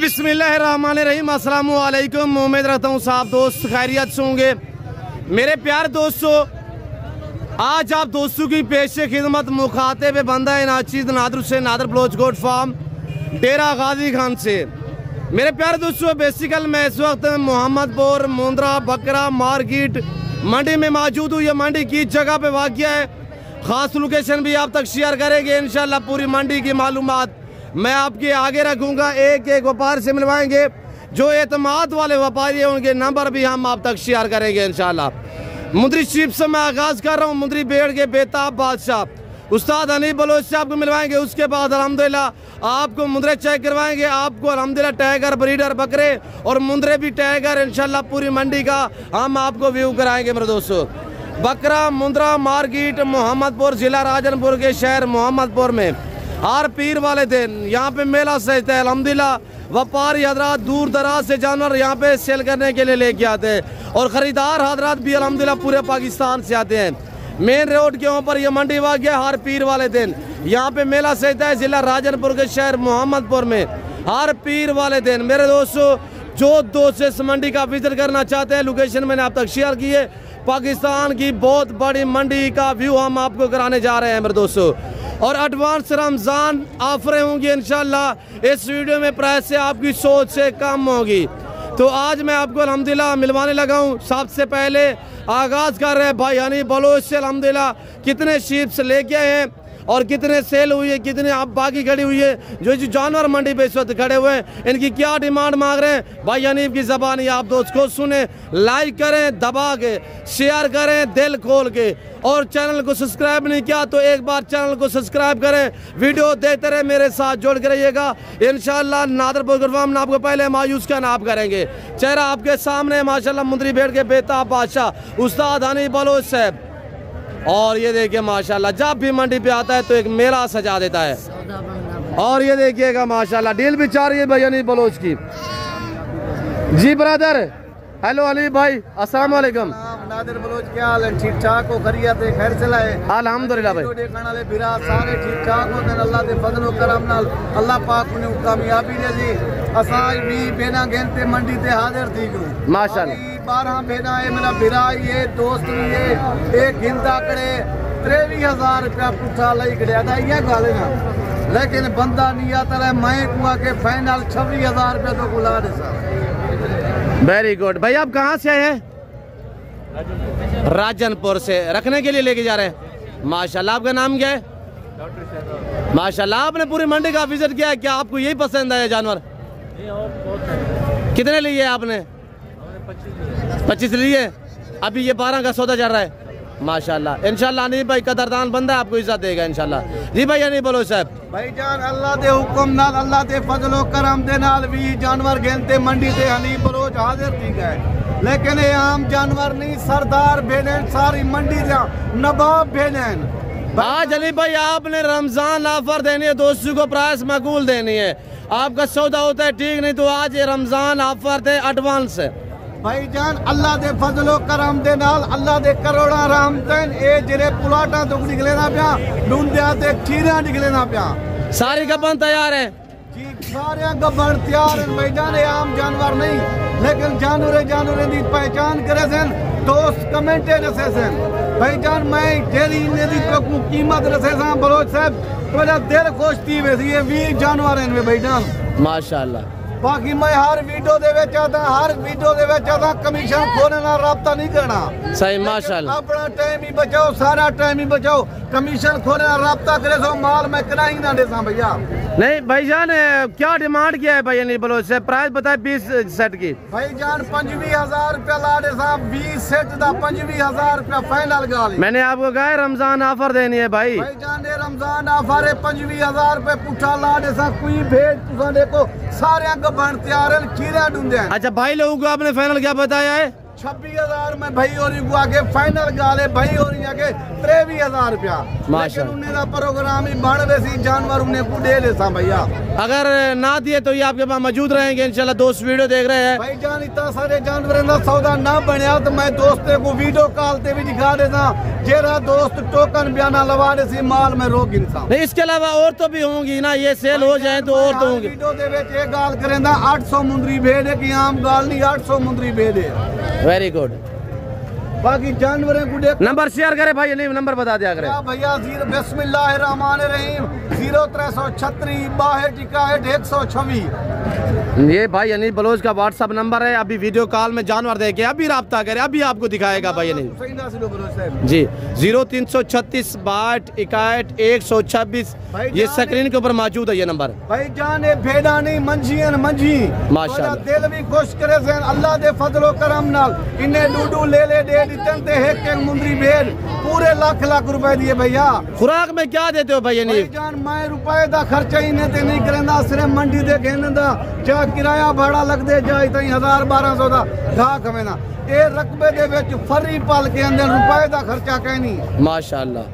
बिस्मिल्लाहिर्रहमानिर्रहीम, अस्सलाम वालेकुम। उम्मीद रखता हूँ साहब दोस्त खैरियत से होंगे। मेरे प्यारे दोस्तों, आज आप दोस्तों की पेश खिदमत मुखातिब बंदा नाचीद नादर से नादर बलोच गोट फार्म डेरा गाजी खान से। मेरे प्यारे दोस्तों, बेसिकल मैं इस वक्त मोहम्मदपुर मुंद्रा बकरा मार्केट मंडी में मौजूद हूँ। ये मंडी की जगह पे वाक़या है, ख़ास लोकेशन भी आप तक शेयर करेंगे इंशाल्लाह। पूरी मंडी की मालूमात मैं आपके आगे रखूँगा, एक एक व्यापार से मिलवाएंगे। जो एतमाद वाले व्यापारी हैं उनके नंबर भी हम आप तक शेयर करेंगे इंशाल्लाह। मुंद्री शीप से मैं आगाज़ कर रहा हूँ। मुंद्री बेड़ के बेताब बादशाह उस्ताद हनीफ बलोच से आपको मिलवाएंगे। उसके बाद अल्हम्दुलिल्लाह आपको मुंद्रे चेक करवाएंगे। आपको अल्हम्दुलिल्लाह टाइगर ब्रीडर बकरे और मुंद्रे भी टाइगर इंशाल्लाह पूरी मंडी का हम आपको व्यू कराएंगे। मेरे दोस्तों, बकरा मुंद्रा मार्केट मोहम्मदपुर जिला राजनपुर के शहर मोहम्मदपुर में हर पीर वाले दिन यहाँ पे मेला सजता है। अल्हम्दुलिल्लाह व्यापारी हजरात दूर दराज से जानवर यहाँ पे सेल करने के लिए लेके आते हैं और ख़रीदार हजरात भी अल्हम्दुलिल्लाह पूरे पाकिस्तान से आते हैं। मेन रोड के ऊपर ये मंडी वाक़या हर पीर वाले दिन यहाँ पे मेला सजता है जिला राजनपुर के शहर मोहम्मदपुर में हर पीर वाले दिन। मेरे दोस्तों, जो दोस्त इस मंडी का विजिट करना चाहते हैं, लोकेशन मैंने आप तक शेयर की है। पाकिस्तान की बहुत बड़ी मंडी का व्यू हम आपको कराने जा रहे हैं मेरे दोस्तों। और एडवांस रमज़ान ऑफरें होंगी इंशाल्लाह। इस वीडियो में प्राइस से आपकी सोच से कम होगी। तो आज मैं आपको अल्हम्दुलिल्लाह मिलवाने लगा हूँ। सबसे पहले आगाज़ कर रहे हैं भाई हनीफ बलोच से। अल्हम्दुलिल्लाह कितने शीप्स लेके आए हैं और कितने सेल हुई है, कितने आप बाकी खड़ी हुई है। जो जानवर मंडी पे इस वक्त खड़े हुए हैं, इनकी क्या डिमांड मांग रहे हैं भाई हनीफ की ज़बानी आप दोस्त को सुने। लाइक करें दबा के, शेयर करें दिल खोल के, और चैनल को सब्सक्राइब नहीं किया तो एक बार चैनल को सब्सक्राइब करें। वीडियो देखते रहे, मेरे साथ जोड़ के रहिएगा इंशाल्लाह। नादरपुर गुरफाम में आपको पहले मायूस का नाप करेंगे। चेहरा आपके सामने माशाल्लाह मुंद्री बेड़ के बेताब बादशाह उस्ताद हनीफ बलोच साहब। और ये देखिए माशाल्लाह जब भी मंडी पे आता है तो एक मेला सजा देता है। और ये देखिएगा माशाल्लाह डील भी चाह रही है भाई हनीफ बलोच की। जी ब्रदर, हेलो अली भाई, अस्सलाम वालेकुम। नादिर बलोच क्या हाल है? ठीक ठाक हो? खैरियत है? खैर चलाए अल्हम्दुलिल्लाह भाई। देखने वाले बिरा सारे ठीक ठाक हो ने अल्लाह दे फजल व करम नाल अल्लाह पाक ने कामयाबी दे दी। असां भी बिना गिनते मंडी ते हाजिर थी गयो माशाल्लाह। 12 बेना है मेरा बिरा ये दोस्त भी है। एक गिनता करे 23,000 रुपया पुठा लई गया था ये गल ना, लेकिन बंदा नहीं आता है। मैं कुआ के फाइनल 26,000 रुपया तो बुला दे साहब। वेरी गुड भाई। आप कहाँ से आए हैं? राजनपुर से। रखने के लिए लेके जा रहे हैं माशाल्लाह। आपका नाम क्या है? माशाल्लाह आपने पूरी मंडी का विजिट किया है, क्या आपको यही पसंद आया जानवर? कितने लिए आपने? 25 लिए। अभी ये 12 का सौदा चल रहा है माशाल्लाह। इंशाल्लाह हनीफ भाई कदरदान बंदा आपको इज्जत देगा इंशाल्लाह। जी भाई हनीफ बलोच साहब। भाईजान अल्लाह दे हुक्म नाल अल्लाह दे फजलो करम दे नाल भी जानवर गिनते मंडी ते हनीफ बलोच हाजिर थी गए। लेकिन ये आम जानवर नहीं, सरदार भेड़न सारी मंडी जा नवाब भेड़न। आज अली भाई आपने रमजान ऑफर देनी है, दोस्तों को प्राइस माकूल देनी है। आपका सौदा होता है ठीक, नहीं तो आज ये रमजान ऑफर थे एडवांस है भाईजान। अल्लाह दे फजलो करम दे नाल अल्लाह दे करोड़ा रहमतन ए जिरे पुलाटा तो निकले ना पिया, डूंडिया ते खीरा निकले ना पिया। सारी गबन तैयार है जी, सारे गबन तैयार है भाईजान। ये आम जानवर नहीं, लेकिन जानवरे दी पहचान करे सन दोस्त कमेंटे रसे सन भाईजान। मैं डेली ने दी तो कीमत रसे सन बलोच साहब, मेरा दिल खुश थी वैसी ये 20 जानवर हैं में भाईजान माशाल्लाह। बाकी मैं हर वीडियो दे चाहता कमीशन खोने ना राब्ता नहीं करना। सही माशाल्लाह। अपना टाइम ही बचाओ, सारा टाइम ही बचाओ। कमीशन खोने ना राब्ता करे सो माल मैं कराई ना दे भैया। नहीं भाईजान, क्या डिमांड किया है भाई हनीफ बलोच से? प्राइस बताए 20 सेट की भाईजान। 25,000 रुपया लाडे साहब, 20 सेट दा 25,000 रुपया फाइनल गाली। मैंने आपको कहा रमजान ऑफर देनी है भाई। भाईजान ये रमजान ऑफर है 25,000 रुपये पुठा लाडे साहब। कोई भेज तुसा देखो सारे बन तैयार है, खीरा ढूंढे। अच्छा भाई लोगों को आपने फाइनल क्या बताया है? 26,000 में भाई और आगे फाइनल गाले भाई और आगे 23,000 रुपया। माशाल्लाह। उन्हें का प्रोग्राम ही बानवे सी जानवर उन्हें को दे लेता भैया। अगर ना दिए तो ये आपके पास मौजूद रहेंगे इंशाल्लाह। दोस्त वीडियो देख रहे हैं भाई जान इतना सारे जानवरों का सौदा ना बनया तो मैं दोस्ते को वीडियो कॉल ते भी दिखा देता। जेरा दोस्त टोकन बयाना लगा दे सी माल में रोक इंसान नहीं। इसके अलावा और तो भी होंगी ना, ये सेल हो जाए तो और तो होंगी। वीडियो दे विच ये गाल करेंदा 800 मुंदरी भेज है कि आम गाल नहीं 800 मुंदरी भेज है। Very good. बाकी जानवरों को देख नंबर शेयर करे भाई, नहीं नंबर बता दिया करे भैया। बिस्मिल्लाहिर्रहमानिर्रहीम 0336 62 126। ये भाई अनिल बलोच का व्हाट्सअप नंबर है। अभी वीडियो कॉल में जानवर देखे अभी राब्ता करे, अभी आपको दिखाएगा भाई अनिल जी। 0336 62 61 126 ये स्क्रीन के ऊपर मौजूद है ये नंबर। भाई जान भेड़ा नहीं मंझियन मंझी माशाल्लाह। दिल भी खुश करे से अल्लाह दे फजलो करम नाल इन्हें डूडू ले दे दितन ते एक मुंदरी भेड़ पूरे लाख रुपए दिए भैया। खुराक में क्या देते हो भाई अनिल? जान मैं रुपए दा खर्चा ही ने ते नहीं करेंदा, सिर्फ मंडी दे घेने दा जा किराया भाड़ा लग दे जाए तई 1000-1200 दा घा खवेना। ये रकबे दे विच फरी पाल के अंदर रुपए दा खर्चा कहनी। माशाल्लाह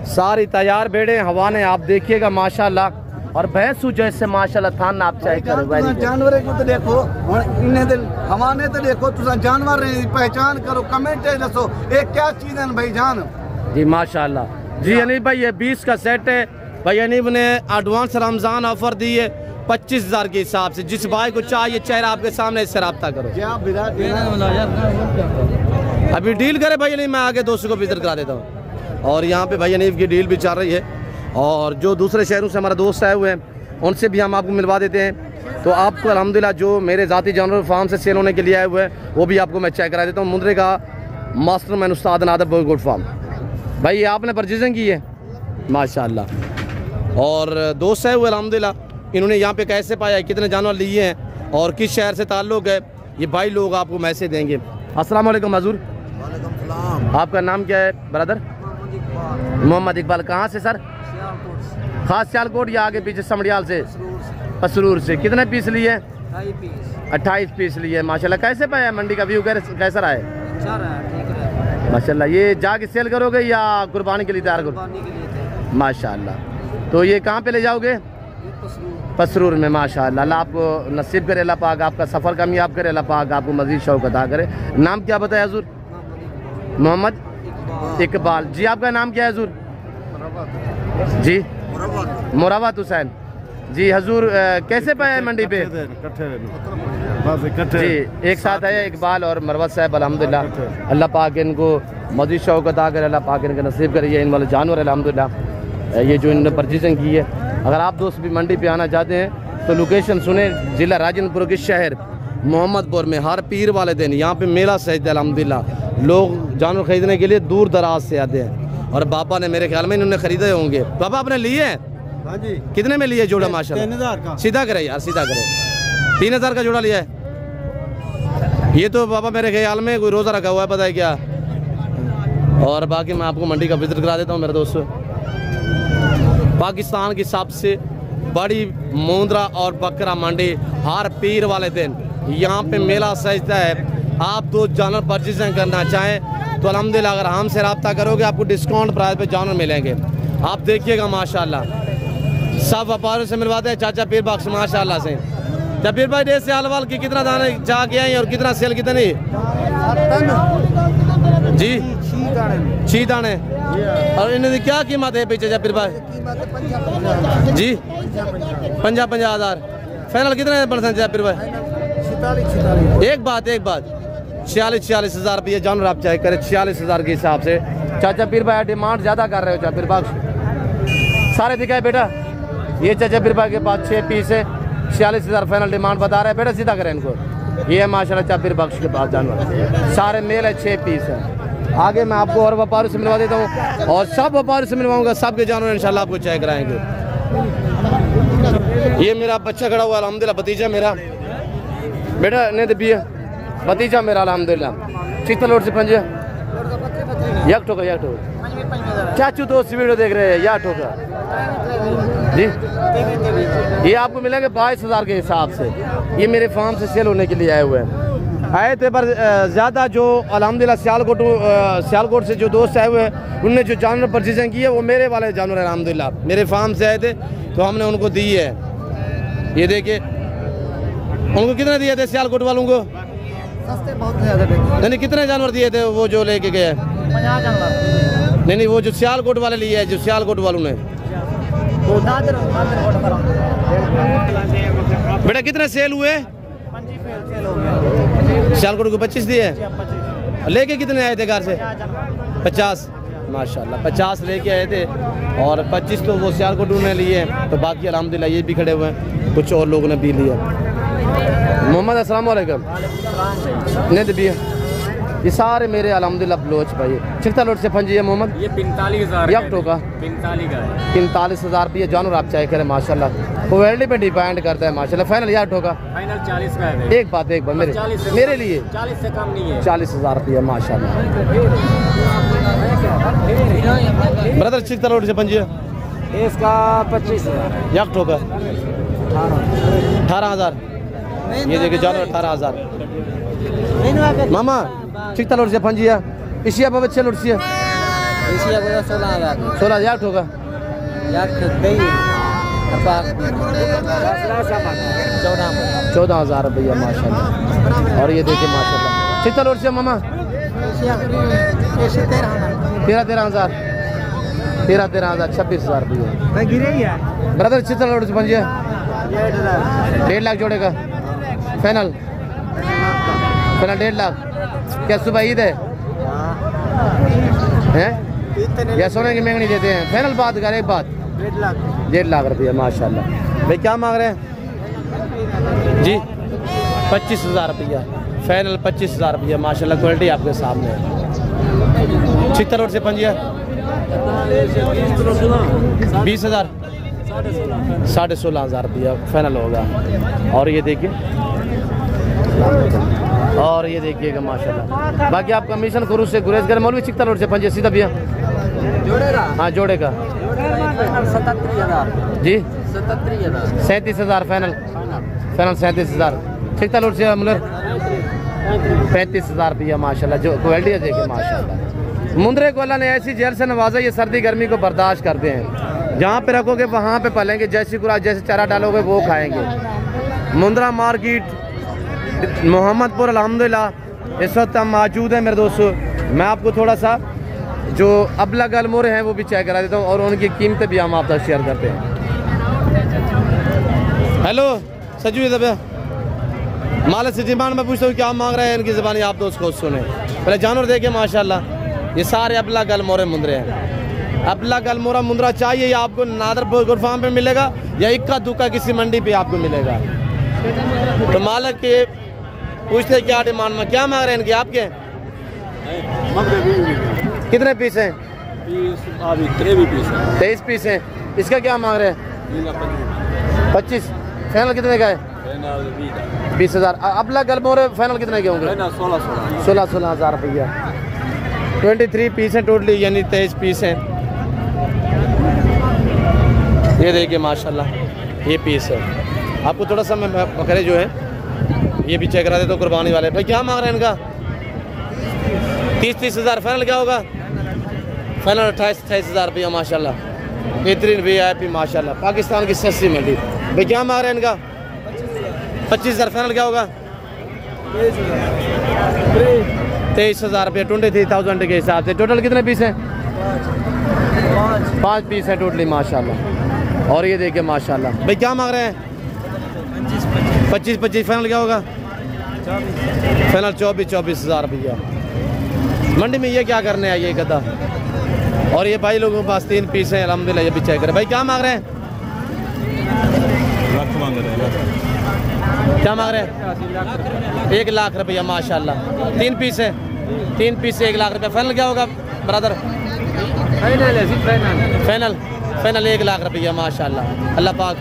सारी तैयार भेड़े हवा ने आप देखिएगा माशाल्लाह। और भैंसू जैसे माशाल्लाह थान आप चेक करो भाई। जानवर को तो देखो इन्हें दिल हवाने तो देखो तुसा जानवर पहचान करो कमेंट दसो ये क्या चीज है भाई जान जी माशाल्लाह जी। अनिल भाई ये 20 का सेट है भाई। अनिल ने एडवांस रमजान ऑफर दी है 25,000 के हिसाब से। जिस भाई को चाहिए चेहरा आपके सामने इससे रब्ता करो। अभी डील करे भाई अनिल, मैं आगे दोस्तों को विजिट करा देता हूँ। और यहाँ पे भाई अनिल की डील भी चल रही है। और जो दूसरे शहरों से हमारा दोस्त आए हुए हैं उनसे भी हम आपको मिलवा देते हैं। तो आपको अल्हम्दुलिल्लाह जो मेरे ज़ाती जानवर फार्म से सेल होने के लिए आए हुए हैं वो भी आपको मैं चेक करा देता हूँ। मुंद्रे का मास्टर मैन उस्ताद नादर गुड फार्म भाई। ये आपने परचेजिंग की है माशाल्लाह। और दोस्त आए हुए अल्हम्दुलिल्लाह इन्होंने यहाँ पे कैसे पाया है, कितने जानवर लिए हैं और किस शहर से ताल्लुक़ है, ये भाई लोग आपको मैसेज देंगे। अस्सलाम वालेकुम हजूर। आपका नाम क्या है ब्रदर? मोहम्मद इकबाल। कहाँ से सर? खास सियालकोट या आगे पीछे समड़ियाल से? पसरूर से। कितने पीस लिए? 28 पीस लिए माशाल्लाह। कैसे पाया मंडी का व्यू कैसा रहा है? माशाल्लाह। ये जाके सेल करोगे या कुर्बानी के लिए तैयार करोगे? माशाल्लाह। तो ये कहाँ पे ले जाओगे? पसरूर में माशाल्लाह। अल्लाह आपको नसीब करे, अल्लाह पाक आपका सफ़र कामयाब करे, अल्लाह पाक आपको मज़ीद शौक़ अता करे। नाम क्या बताया हजूर? मोहम्मद इकबाल जी। आपका नाम क्या है हजूर? जी मुरावत हुसैन जी। हजूर कैसे पाया है मंडी पे? जी एक साथ आया इकबाल और मरवत साहब अल्हम्दुलिल्लाह। अल्लाह पाक इनको मज़ीद शौक़ अता करे, अल्लाह पाक इनका नसीब करे। ये इन वाले जानवर अल्हम्दुलिल्लाह ये जो इन्होंने परचेजिंग की है। अगर आप दोस्त भी मंडी पे आना चाहते हैं तो लोकेशन सुने, ज़िला राजनपुर के शहर मोहम्मदपुर में हर पीर वाले दिन यहाँ पे मेला सजता है अल्हम्दुलिल्लाह। लोग जानवर खरीदने के लिए दूर दराज से आते हैं। और बाबा ने मेरे ख्याल में इन्होंने खरीदे होंगे। बाबा आपने लिए हैं? हाँ जी। कितने में लिए जोड़ा? माशाल्लाह 3000 का। सीधा करे यार, सीधा करे। 3000 का जोड़ा लिया है। ये तो बाबा मेरे ख्याल में कोई रोज़ा रखा हुआ है, पता है क्या। और बाकी मैं आपको मंडी का विजिट करा देता हूँ मेरे दोस्तों। पाकिस्तान की सबसे बड़ी मुंद्रा और बकरा मंडी हर पीर वाले दिन यहाँ पे मेला सजता है। आप तो जानवर परचेजिंग करना चाहें तो अल्हम्दुलिल्लाह अगर हमसे रब्ता करोगे आपको डिस्काउंट प्राइस पे जानवर मिलेंगे। आप देखिएगा माशाल्लाह। सब व्यापारियों से मिलवाते हैं चाचा पीर बख्श माशाल्लाह से। पीर भाई डेढ़ से अलवाल की कितना दाने जा के आई और कितना सेल कितनी? जी 6 दाने। और इन्हें क्या कीमत है पीछे पीर भाई? जी 50,000 फाइनल कितने परसेंट पीर भाई? एक बात 46,000 रुपये जानवर आप चाहे करें 46,000 के हिसाब से। चाचा पीर भाई डिमांड ज़्यादा कर रहे हो चाचा पीर बख्श। सारे दिखाए बेटा। ये चाचा पीर भाई के पास 6 पीस है, 46,000 फाइनल डिमांड बता रहे हैं। बेटा सीधा करें इनको। ये है माशाल्लाह चाचा पीर बख्श के पास जानवर सारे मेल है, 6 पीस है। आगे मैं आपको और व्यापारी से मिलवा देता हूँ और सब व्यापारी से मिलवाऊंगा। सबके जानवर इंशाल्लाह आपको चेक कराएंगे। ये मेरा बच्चा खड़ा हुआ अल्हम्दुलिल्लाह, भतीजा मेरा। बेटा ने तो पिए भतीजा मेरा अल्हम्दुलिल्लाह। चित्तलोड से पंजे एक ठोका चाचू दोस्त वीडियो देख रहे हैं या ठोका जी। ये आपको मिलेंगे 22,000 के हिसाब से। ये मेरे फार्म से सेल होने के लिए आए हुए हैं। आए थे, पर ज़्यादा जो अल्हम्दुलिल्लाह सियालकोट से जो दोस्त आए हुए हैं उनने जो जानवर परचेजिंग की है वो मेरे वाले जानवर है अल्हम्दुलिल्लाह। मेरे फार्म से आए थे तो हमने उनको दी है। ये देखिए, उनको कितने दिए थे सियालकोट वालों को? सस्ते बहुत ज़्यादा देते। नहीं, कितने जानवर दिए थे वो जो लेके गए? 50 जानवर। नहीं, वो जो सियालकोट वाले लिए है, जो सियालकोट वालों ने। बेटा कितने सेल हुए? सियालकोट को 25 दिए। लेके कितने आए थे घर से? 50 माशाल्लाह, 50 लेके आए थे और 25 तो वो सियालकोट ने लिए, तो बाकी अल्हम्दुलिल्लाह ये भी खड़े हुए हैं, कुछ और लोगों ने भी लिया। मोहम्मद अस्सलाम वालेकुम। नहीं दिया ये सारे मेरे अल्हम्दुलिल्लाह बलोच भाई। चिकता लोट से फंजी है मोहम्मद, ये 45,000 यक टोका 45 का है। 45,000 रुपये जानवर आप चाहे करें माशाल्लाह, क्वालिटी पे डिपेंड करता है माशाल्लाह। फाइनल यार ठोका फाइनल 40 का है। एक बात मेरे लिए 40 से कम नहीं है। 40,000 रुपये माशाल्लाह। ब्रदर चिकता लोट से फंजी है, इसका 25,000 यक ठोका 18,000। ये देखिए जानवर 18,000। मामा चिकता लोट से फंजी है, इसिया बाबा 6 लोट से 16,000 ठोका 14,000 रुपया माशाल्लाह। और ये देखिए माशाल्लाह चिकता लोट से मामा 13,000 26,000 रुपया। ब्रदर चिकता लोट से फंजी है 1.5 लाख जोड़ेगा फाइनल 1.5 लाख। क्या सुबह ईद है या सोने की महंगी देते हैं? फाइनल बात कर, एक बात 1.5 लाख रुपया माशाल्लाह। भाई क्या मांग रहे हैं जी? 25,000 रुपया फाइनल, 25,000 रुपया माशाल्लाह। क्वालिटी आपके सामने है। चित्तर रोड से पंजिया 20,000 16,500 रुपया फाइनल होगा। और ये देखिए, और ये देखिएगा माशाल्लाह। बाकी आप कमीशन खुरूज से गुरेज कर मौलवी चिकता रोड से पंजे सीधा भैया हाँ जोड़ेगा 37,000 जी 37,000 फाइनल 37,000। चिकता रोड से मुलर 35,000 रुपया माशाल्लाह। जो क्वालिटी है देखिए माशाल्लाह। मुंद्रे को अल्लाह ने ऐसी जेल से नवाजा, ये सर्दी गर्मी को बर्दाश्त करते हैं। जहाँ पे रखोगे वहाँ पे पलेंगे, जैसी खुराक जैसे चारा डालोगे वो खाएंगे। मुंद्रा मार्केट मोहम्मदपुर अल्हम्दुलिल्लाह इस वक्त हम मौजूद हैं मेरे दोस्तों। मैं आपको थोड़ा सा जो अबला गलमोरे हैं वो भी चेक करा देता हूँ और उनकी कीमतें भी हम आपसे शेयर करते हैं। हेलो सजू दबे माल से डिमांड में पूछता हूँ क्या मांग रहे हैं, इनकी ज़बानी आप दोस्त को सुने। पहले जानवर देखे माशाल्लाह, ये सारे अबला गलमोरे मुंद्रे हैं। अबला गलमोरा मुंद्रा चाहिए या आपको नादरपुर फार्म पे मिलेगा या इक्का दुक्का किसी मंडी पे आपको मिलेगा। तो मालिक के पूछते क्या डिमांड में क्या मांग रहे हैं इनके आपके? कितने पीस हैं? 23 पीस हैं। इसका क्या मांग रहे हैं? 25। फाइनल कितने का है? 20,000। अबला गलमोरे फाइनल कितने के होंगे? 16,000 रुपया। 23 पीस हैं टोटली, यानी 23 पीस हैं। ये देखिए माशाल्लाह ये पीस है। आपको थोड़ा सा मैं बकरे जो है ये भी चेक करा देता हूँ कुर्बानी वाले। भाई क्या मांग रहे हैं इनका? 30,000 फाइनल क्या होगा? फाइनल 28,000 रुपया माशाल्लाह। बेहतरीन VIP माशाल्लाह, पाकिस्तान की सस्ती मंडी। भाई क्या मांग रहे हैं इनका? 25,000 फाइनल क्या होगा? 23,000 रुपये 23,000 के हिसाब से। टोटल कितने पीस हैं? 5 पीस हैं टोटली माशाल्लाह। और ये देखिए माशाल्लाह। भाई क्या मांग रहे हैं? 25 फाइनल क्या होगा? फाइनल 24,000 रुपया। मंडी में ये क्या करने आई ये गदा। और ये भाई लोगों के पास 3 पीस हैं अल्हम्दुलिल्लाह, ये भी चेक करें। भाई क्या मांग रहे हैं? क्या मांग रहे हैं? 1 लाख रुपया माशाल्लाह। 3 पीस है, 3 पीस से 1 लाख रुपया। फाइनल क्या होगा ब्रदर? फाइनल 1 लाख रुपया माशाल्लाह। अल्लाह पाक।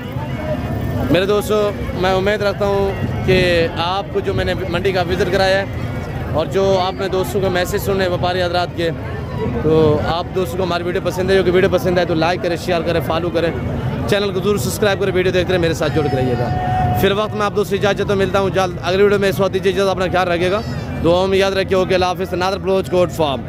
मेरे दोस्तों मैं उम्मीद रखता हूँ कि आपको जो मैंने मंडी का विज़िट कराया है और जो आपने दोस्तों को मैसेज सुने व्यापारी हजरात के, तो आप दोस्तों को हमारी वीडियो पसंद है। जो कि वीडियो पसंद है तो लाइक करें, शेयर करें, फॉलो करें चैनल को जरूर सब्सक्राइब करें, वीडियो देखते रहे, मेरे साथ जुड़ के रहिएगा। फिर वक्त मैं आप दोस्तों इजाज़त तो मिलता हूँ जल्द अगली वीडियो में। इस वक्त दीजिए इजाज़त, अपना ख्याल रखिएगा, दुआओं में याद रखिए। ओके, अल्लाह हाफिज़। नादर बलोच कोट फार्म।